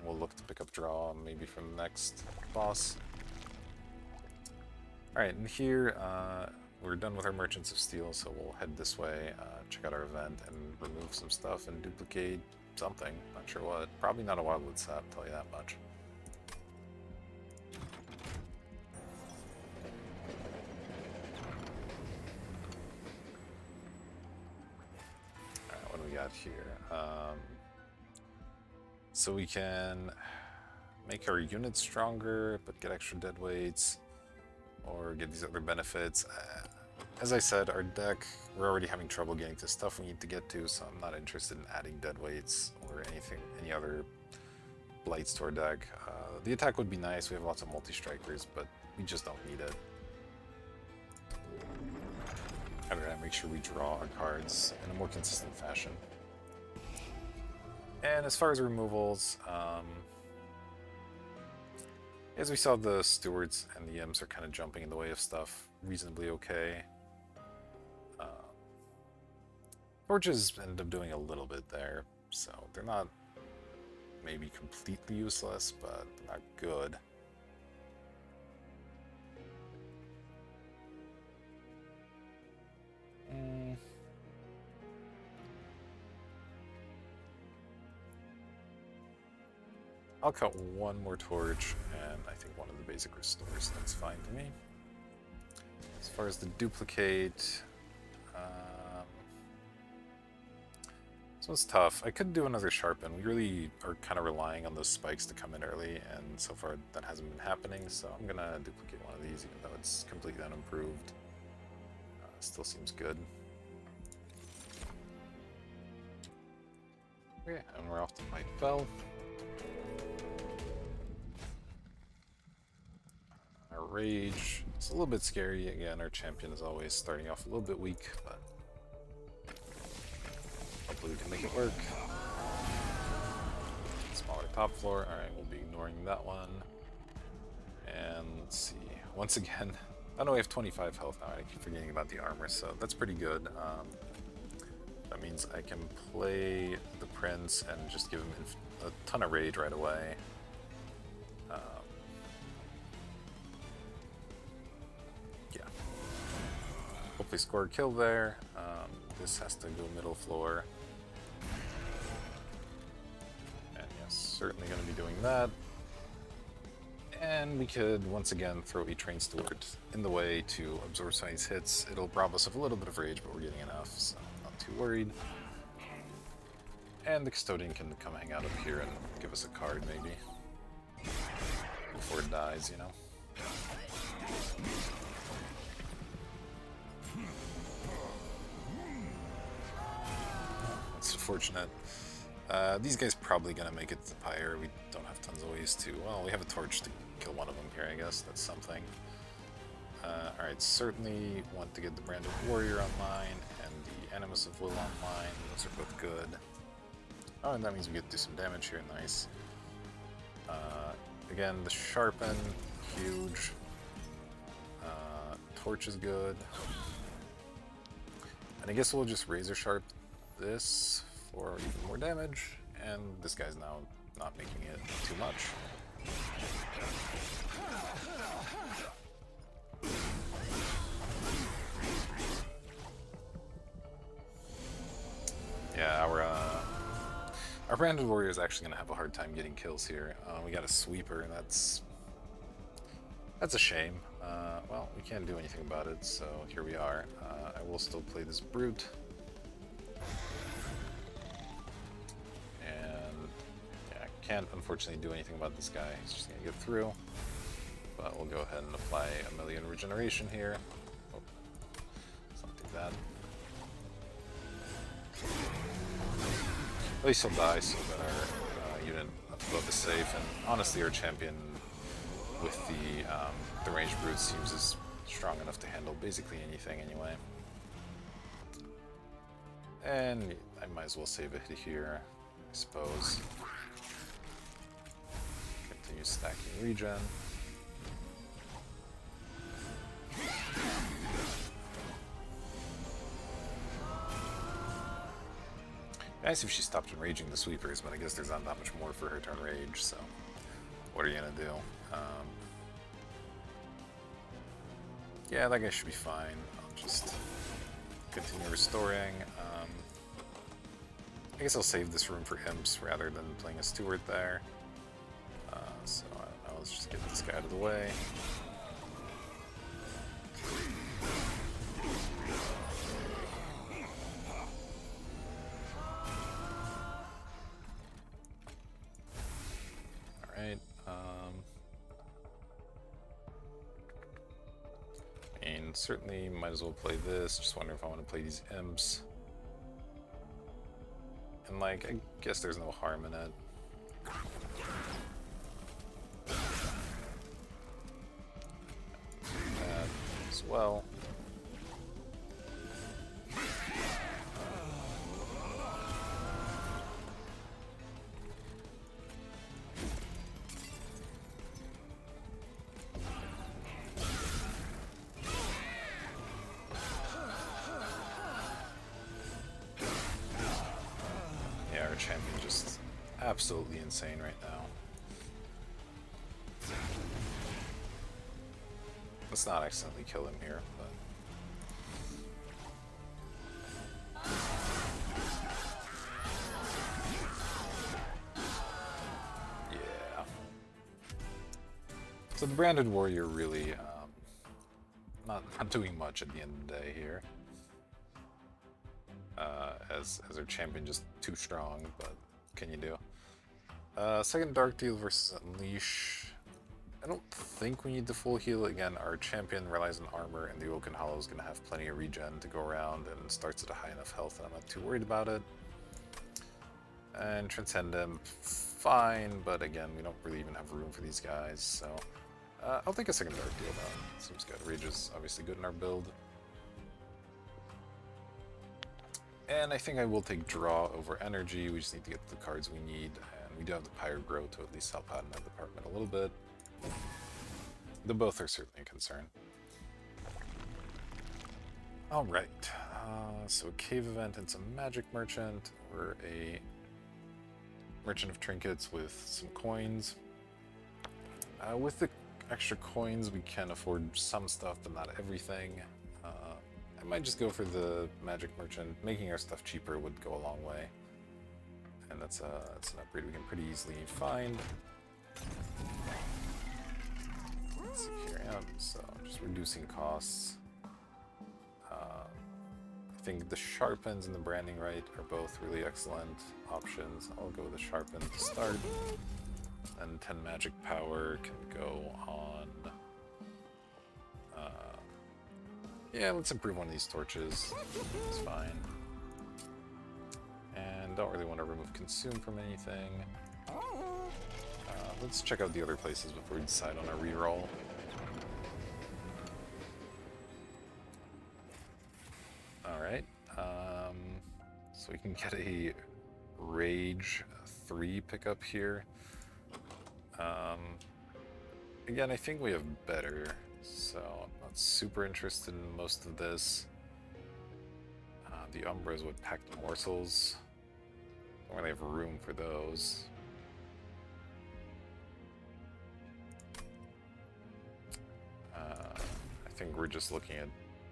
We'll look to pick up draw maybe from the next boss. Alright, and here we're done with our Merchants of Steel, so we'll head this way, check out our event, and remove some stuff and duplicate something. Not sure what. Probably not a Wildwood Sap, I'll tell you that much. Alright, what do we got here? So we can make our units stronger, but get extra dead weights, or get these other benefits. As I said, our deck, we're already having trouble getting to stuff we need to get to, so I'm not interested in adding dead weights or any other blights to our deck. The attack would be nice, we have lots of multi-strikers, but we just don't need it. I'm gonna make sure we draw our cards in a more consistent fashion. And as far as removals, as we saw, the Stewards and the Imps are kind of jumping in the way of stuff reasonably okay. Torches end up doing a little bit there, so they're not maybe completely useless, but not good. I'll cut one more torch, and I think one of the basic restores. That's fine to me. As far as the duplicate, this one's tough. I could do another sharpen. We really are kind of relying on those spikes to come in early, and so far that hasn't been happening, so I'm gonna duplicate one of these, even though it's completely unimproved. Still seems good. Okay, and we're off to fight Fell. Our rage, it's a little bit scary. Again, our champion is always starting off a little bit weak, but hopefully we can make it work. Smaller top floor. Alright, we'll be ignoring that one. And let's see. Once again, I know we have 25 health now. I keep forgetting about the armor, so that's pretty good. That means I can play the Prince and just give him a ton of rage right away. Yeah. Hopefully score a kill there. This has to go middle floor. And yes, certainly going to be doing that. And we could, once again, throw a Train Steward in the way to absorb some of these hits. It'll rob us of a little bit of rage, but we're getting enough, so I'm not too worried. And the Custodian can come hang out up here and give us a card, maybe. Before it dies, you know? That's unfortunate. These guys probably gonna make it to the Pyre. We don't have tons of ways to. Well, we have a torch to kill one of them here, I guess. That's something. Alright, certainly want to get the Branded Warrior online and the Animus of Will online. Those are both good. Oh, and that means we get to do some damage here. Nice. Again, the Sharpen, huge. Torch is good. And I guess we'll just Razor Sharp this for even more damage. And this guy's now not making it too much. Yeah, our Branded Warrior is actually going to have a hard time getting kills here. We got a Sweeper, and that's a shame. Well, we can't do anything about it, so here we are. I will still play this Brute. And yeah, I can't unfortunately do anything about this guy. He's just going to get through. But we'll go ahead and apply a million regeneration here. Oh, something like that. least he'll die so that our unit above is safe. And honestly, our champion with the ranged brutes seems as strong enough to handle basically anything anyway. And I might as well save a hit here, I suppose. Continue stacking regen. Nice if she stopped enraging the sweepers, but I guess there's not that much more for her to enrage, so what are you gonna do? Yeah, that guy should be fine. I'll just continue restoring. I guess I'll save this room for imps rather than playing a steward there. So I don't know, let's just get this guy out of the way. Alright, and certainly might as well play this, just wondering if I want to play these imps. And like, I guess there's no harm in it. That as well. Yeah, our champion just absolutely insane right now. Let's not accidentally kill him here, but... yeah. So the Branded Warrior really not doing much at the end of the day here. As our champion just too strong, but what can you do? Second Dark Deal versus Unleash. I don't think we need the full heal. Again, our champion relies on armor, and the Oaken Hollow is going to have plenty of regen to go around and starts at a high enough health that I'm not too worried about it. And Transcend him, fine, but again, we don't really even have room for these guys, so I'll take a second Dark Deal though. Seems good. Rage is obviously good in our build. And I think I will take Draw over Energy. We just need to get the cards we need, and we do have the Pyre Grow to at least help out in that department a little bit. The both are certainly a concern. Alright, so a Cave Event and some Magic Merchant, or a Merchant of Trinkets with some coins. With the extra coins, we can afford some stuff, but not everything. I might just go for the Magic Merchant. Making our stuff cheaper would go a long way. And that's an upgrade we can pretty easily find. Let's see here, yeah, so just reducing costs. I think the Sharpens and the Branding Right are both really excellent options. I'll go with the Sharpen to start. And 10 Magic Power can go on... yeah, let's improve one of these torches. It's fine. And don't really want to remove Consume from anything. Let's check out the other places before we decide on our reroll. Alright. So we can get a Rage 3 pickup here. Again, I think we have better, so I'm not super interested in most of this. The Umbras with Packed Morsels. Don't really have room for those. I think we're just looking at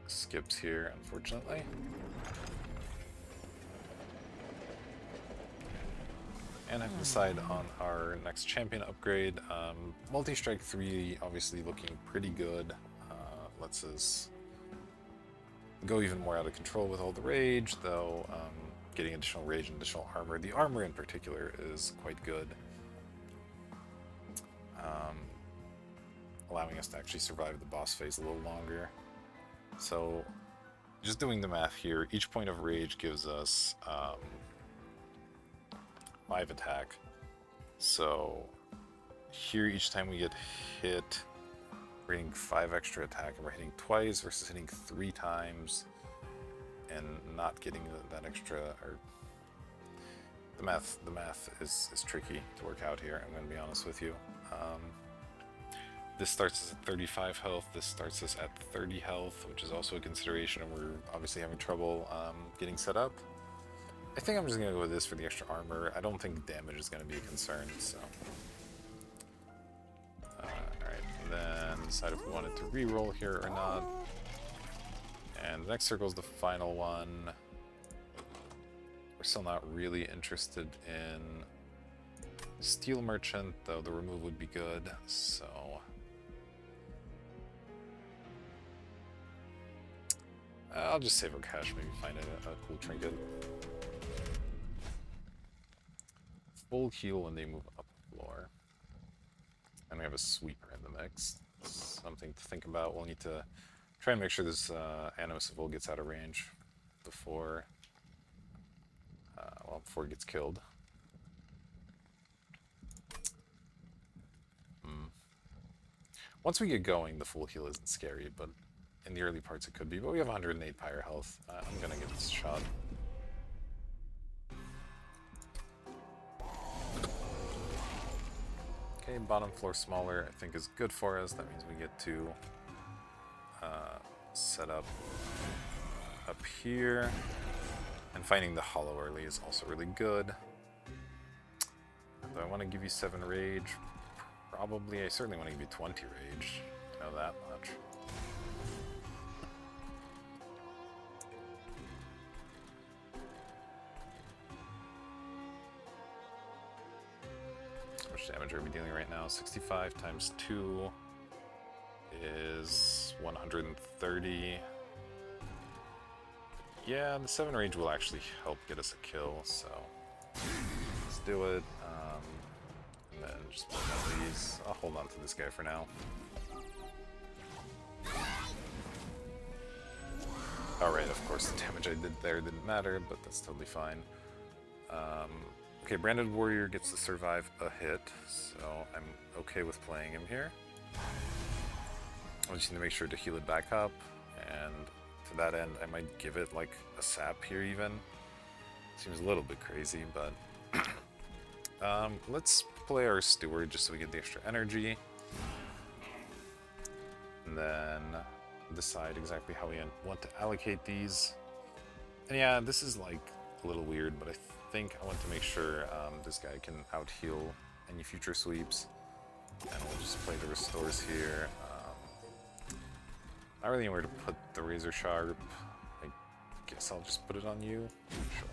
skips here, unfortunately. And I have to decide on our next champion upgrade. Multi-Strike 3 obviously looking pretty good. Lets us go even more out of control with all the rage, though getting additional rage and additional armor. The armor in particular is quite good. Allowing us to actually survive the boss phase a little longer. So, just doing the math here, each point of rage gives us 5 attack. So here, each time we get hit, we're hitting 5 extra attack, and we're hitting twice versus hitting 3 times and not getting that extra. Or the math is tricky to work out here. I'm going to be honest with you. This starts us at 35 health. This starts us at 30 health, which is also a consideration, and we're obviously having trouble getting set up. I think I'm just going to go with this for the extra armor. I don't think damage is going to be a concern, so... Alright, then decide if we wanted to reroll here or not. And the next circle is the final one. We're still not really interested in Steel Merchant, though the remove would be good, so... I'll just save our cash, maybe find a cool trinket. Full heal when they move up the floor. And we have a sweeper in the mix. Something to think about. We'll need to try and make sure this Animus of Woe gets out of range before before it gets killed. Once we get going, the full heal isn't scary, but in the early parts it could be. But we have 108 pyre health. I'm gonna give this a shot. Okay, bottom floor smaller, I think is good for us. That means we get to set up here. And finding the hollow early is also really good. Do I want to give you 7 rage? Probably. I certainly want to give you 20 rage. I know that much. How much damage are we dealing right now? 65 times 2 is 130. Yeah, the 7 rage will actually help get us a kill, so let's do it. And then just put one of these. I'll hold on to this guy for now. Alright, of course the damage I did there didn't matter, but that's totally fine. Okay, Branded Warrior gets to survive a hit, so I'm okay with playing him here. I just need to make sure to heal it back up, and to that end, I might give it like a sap here even. Seems a little bit crazy, but let's play our Steward just so we get the extra energy. And then decide exactly how we want to allocate these. And yeah, this is like a little weird, but I think I want to make sure this guy can out-heal any future sweeps. And we'll just play the restores here. Not really anywhere to put the Razor Sharp. I guess I'll just put it on you. Sure.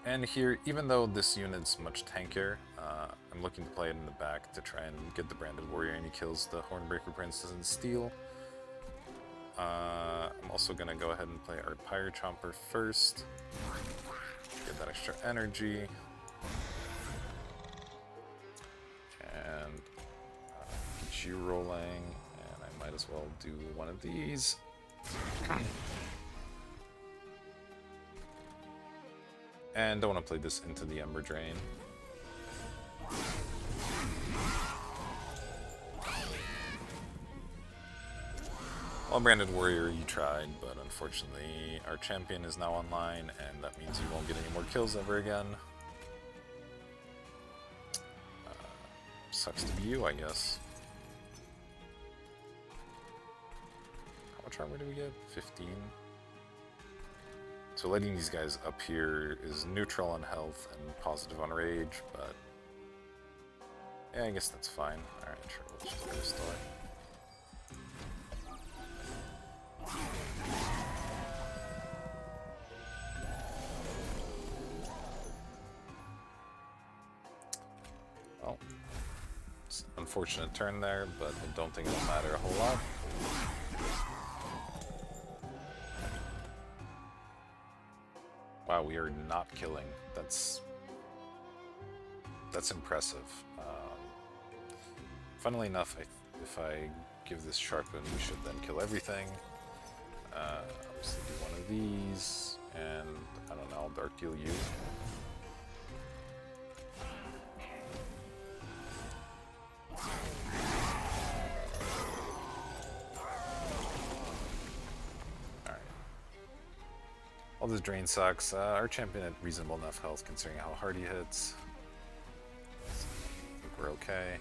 And here, even though this unit's much tankier, I'm looking to play it in the back to try and get the Branded Warrior, and he kills the Hornbreaker Princess in steel. I'm also going to go ahead and play our Pyre Chomper first. Get that extra energy. And get you rolling. And I might as well do one of these. And don't want to play this into the Ember Drain. Well, Branded Warrior, you tried, but unfortunately our champion is now online, and that means you won't get any more kills ever again. Sucks to be you, I guess. How much armor do we get? 15? So letting these guys up here is neutral on health and positive on rage, but yeah, I guess that's fine. Alright, sure, let's just restore. Well, it's an unfortunate turn there, but I don't think it'll matter a whole lot. Wow, we are not killing. That's impressive. Funnily enough, if I give this sharpen, we should then kill everything. Obviously do one of these, and I don't know, I'll Dark Deal you. Alright. All this drain sucks. Our champion had reasonable enough health considering how hard he hits. I think we're okay.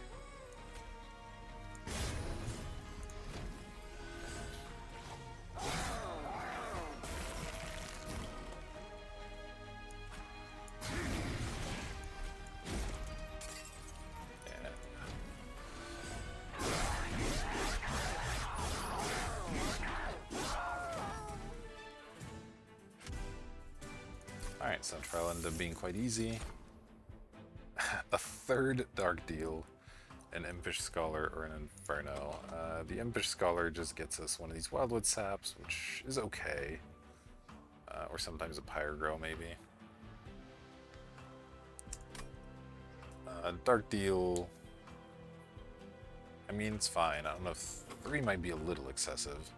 Alright, so trial ended up being quite easy. A third Dark Deal, an Impish Scholar, or an Inferno. The Impish Scholar just gets us one of these Wildwood Saps, which is okay. Or sometimes a Pyrogrow, maybe. Dark Deal, I mean, it's fine. I don't know if 3 might be a little excessive,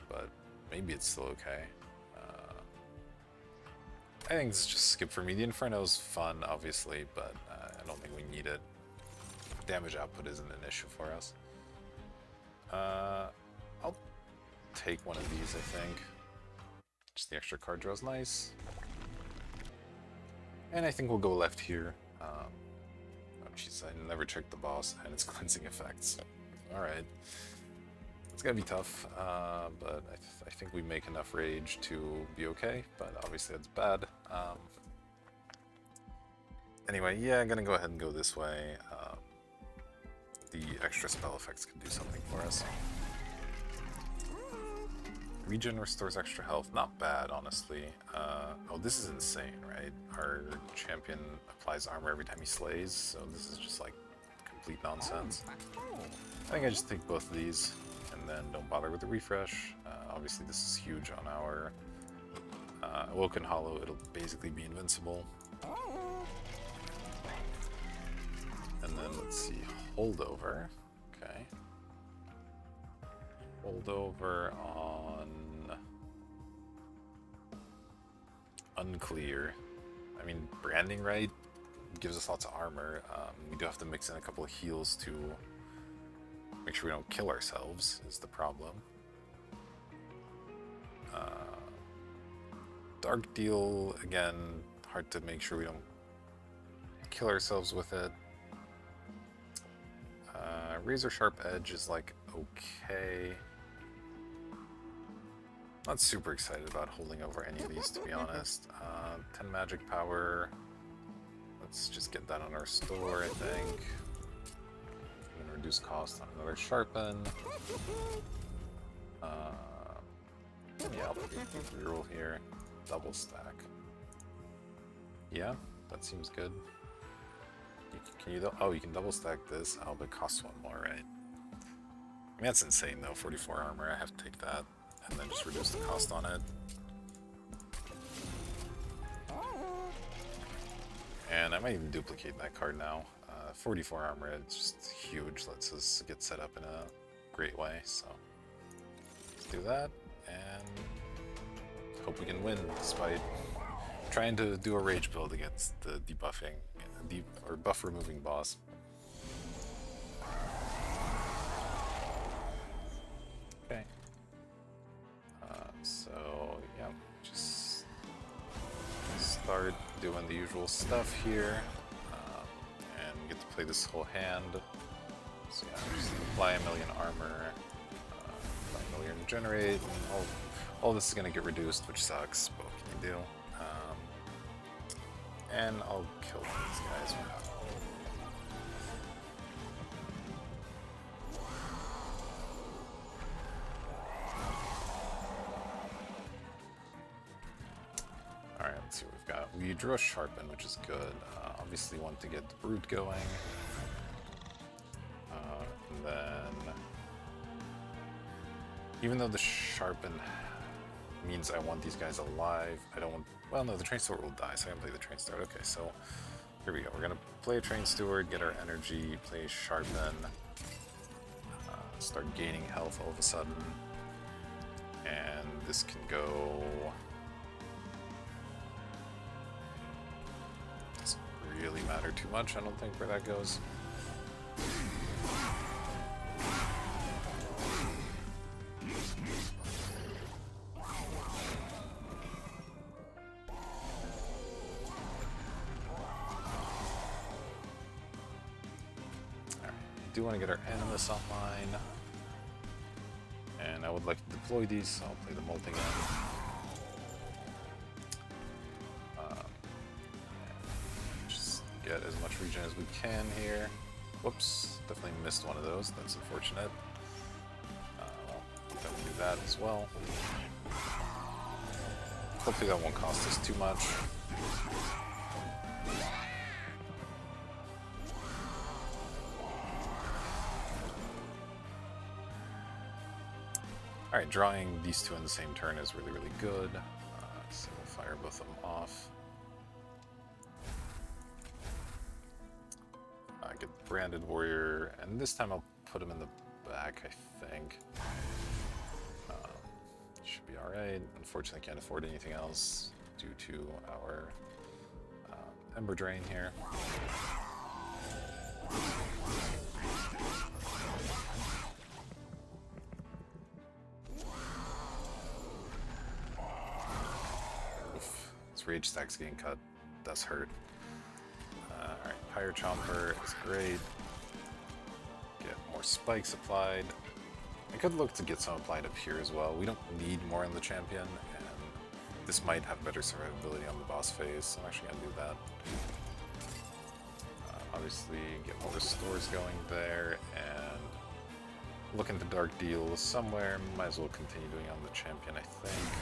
but maybe it's still okay. I think it's just skip for me. The Inferno's fun, obviously, but I don't think we need it. Damage output isn't an issue for us. I'll take one of these, I think. Just the extra card draw is nice. And I think we'll go left here. Oh jeez, I never checked the boss and its cleansing effects. Alright. It's gonna be tough, but I think we make enough rage to be okay, but obviously that's bad. Anyway, yeah, I'm gonna go ahead and go this way. The extra spell effects can do something for us. Regen restores extra health, not bad, honestly. Oh, this is insane, right? Our champion applies armor every time he slays, so this is just like complete nonsense. I think I just take both of these and then don't bother with the refresh. Obviously this is huge on our Awoken Hollow. It'll basically be invincible. And then let's see, Holdover. Okay. Holdover on Unclear. I mean, Branding Right gives us lots of armor. We do have to mix in a couple of heals to make sure we don't kill ourselves, is the problem. Dark Deal, again, hard to make sure we don't kill ourselves with it. Razor Sharp Edge is like okay. Not super excited about holding over any of these, to be honest. 10 magic power. Let's just get that on our store, I think. And reduce cost on another sharpen. Yeah, I'll reroll here. Double stack. Yeah, that seems good. Can you? Oh, you can double stack this. Oh, but it costs one more, right? I mean, that's insane though. 44 armor. I have to take that, and then just reduce the cost on it. And I might even duplicate that card now. 44 armor, it's just huge. Lets us get set up in a great way. So let's do that, and hope we can win despite trying to do a rage build against the debuffing or buff removing boss. Okay. So yeah, just start doing the usual stuff here, and get to play this whole hand. So yeah, just apply a million armor, apply a million regenerate, and all this is gonna get reduced, which sucks, but what can you do? And I'll kill these guys. Alright, let's see what we've got. We drew a Sharpen, which is good. Obviously want to get the Brute going. And then, even though the Sharpen means I want these guys alive, I don't want... Well, no, the Train Steward will die, so I can play the Train Steward. Okay, so here we go. We're gonna play a Train Steward, get our energy, play Sharpen. start gaining health all of a sudden. And this can go... Doesn't really matter too much, I don't think, where that goes. Do want to get our Animus online, and I would like to deploy these, so I'll play the Molting End. Just get as much regen as we can here. Whoops, definitely missed one of those, that's unfortunate. Well, definitely do that as well. Hopefully that won't cost us too much. Alright, drawing these two in the same turn is really, really good. So we'll fire both of them off. Get the Branded Warrior, and this time I'll put him in the back, I think. Should be alright. Unfortunately, can't afford anything else due to our Ember Drain here. Rage stack's getting cut. Does hurt. Alright, Pyre Chomper is great. Get more spikes applied. I could look to get some applied up here as well. We don't need more in the champion, and this might have better survivability on the boss phase, so I'm actually going to do that. Obviously, get more restores going there, and look into Dark Deal somewhere. Might as well continue doing it on the champion, I think.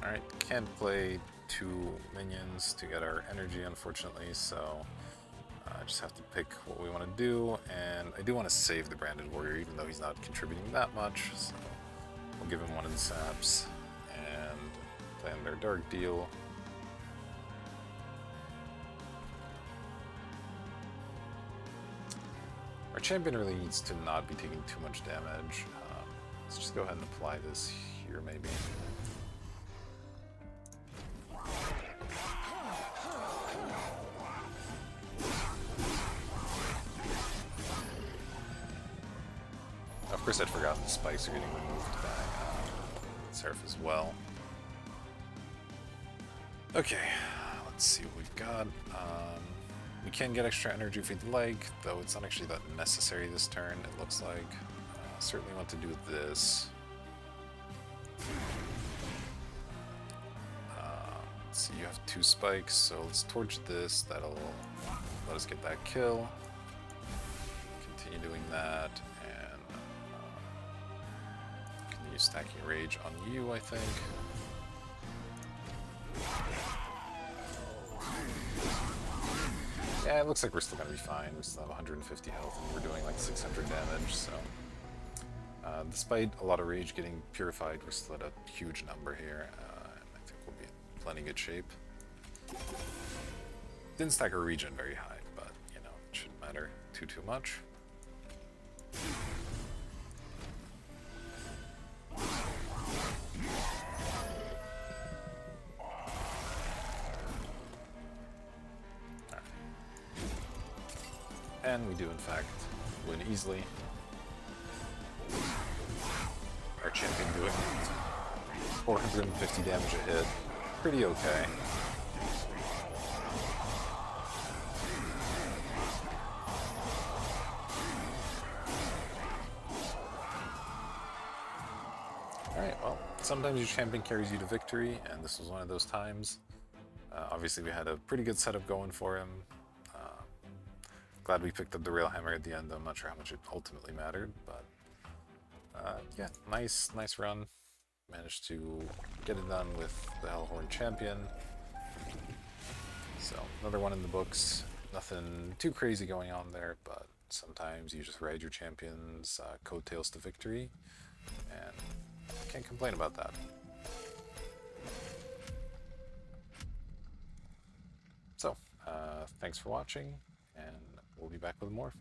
Alright, can't play two minions to get our energy, unfortunately, so I just have to pick what we want to do, and I do want to save the Branded Warrior, even though he's not contributing that much, so we'll give him one in Saps, and play under Dark Deal. Our champion really needs to not be taking too much damage. Let's just go ahead and apply this here, maybe. Of course, I'd forgotten the spikes are getting removed by Seraph as well. Okay, let's see what we've got. We can get extra energy if we'd like, though it's not actually that necessary this turn, it looks like. Certainly want to do this. Let's see, you have 2 spikes, so let's torch this. That'll let us get that kill. Continue doing that, and continue stacking rage on you, I think. Yeah, it looks like we're still gonna be fine. We still have 150 health and we're doing like 600 damage, so... despite a lot of rage getting purified, we're still at a huge number here, and I think we'll be in plenty good shape. Didn't stack our regen very high, but, you know, it shouldn't matter too much. And we do, in fact, win easily. Our champion doing 450 damage a hit. Pretty okay. Alright, well, sometimes your champion carries you to victory, and this was one of those times. Obviously, we had a pretty good setup going for him. Glad we picked up the Railhammer at the end, though I'm not sure how much it ultimately mattered, but yeah, nice run. Managed to get it done with the Hellhorn champion. So, another one in the books. Nothing too crazy going on there, but Sometimes you just ride your champions' coattails to victory, and can't complain about that. So, thanks for watching, and we'll be back with more.